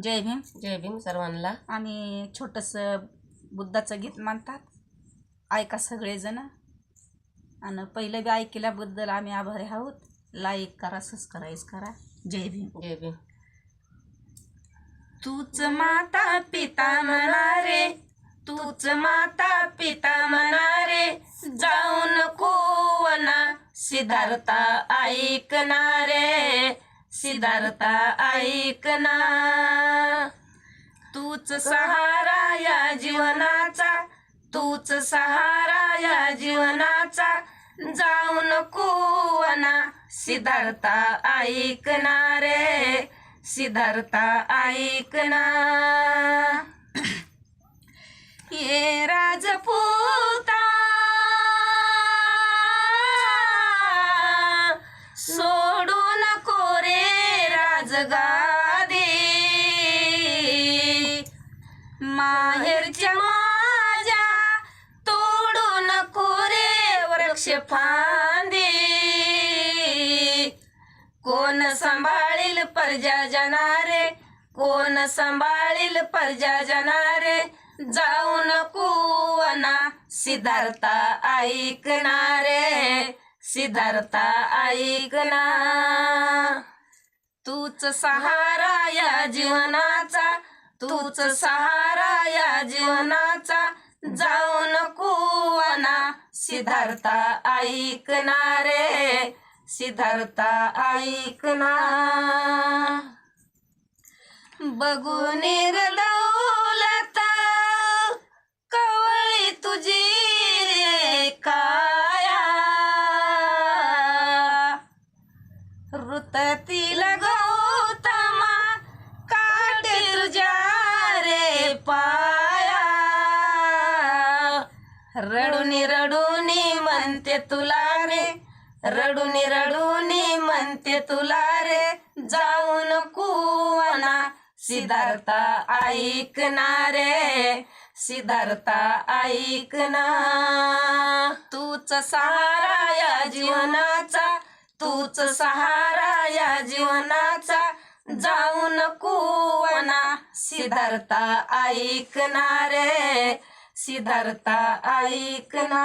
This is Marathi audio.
जय भीम. जय भीम सर्वांना. आम्ही छोटंसं बुद्धाचं गीत म्हणतात, ऐका सगळेजण. आणि पहिलं बी ऐकल्याबद्दल आम्ही आभारी आहोत. लाईक करा, सबस्क्राईब करा. जय भीम. जय भीम. तूच माता पिता म्हणा रे, तूच माता पिता म्हणा रे, जाऊ नको वना सिद्धार्था ऐकना रे, सिद्धार्था ऐकना. तूच सहारा या जीवनाचा, तूच सहारा या जीवनाचा, जाऊ नको वना सिद्धार्था ऐकना रे, सिद्धार्था ऐकना. ये राजपूता सोडू नको रे राजगादी, माहेरच्या माझ्या तोडू नको रे वृक्ष फांदी. कोण सांभाळील प्रजा जनारे, कोण सांभाळील प्रजा जनारे, जाऊ नको वना सिद्धार्था ऐकना रे, सिद्धार्था ऐकना. तूच सहारा या जीवनाचा, तूच सहारा या जीवनाचा, जाऊ नको वना सिद्धार्था ऐकना रे, सिद्धार्था ऐकना. बघून दौलत कवळी तुझी रे काया, ऋततील गौतमा काटे तुझ्या रे पाया. रडूनी रडूनी म्हणते तुला रे, रडूनी रडूनी म्हणते तुला रे, जाऊ नको वना सिद्धार्था ऐकना रे, सिद्धार्था ऐकना. तूच सहारा या जीवनाचा, तूच सहारा या जीवनाचा, जाऊ नको वना सिद्धार्था ऐकना रे, सिद्धार्था ऐकना.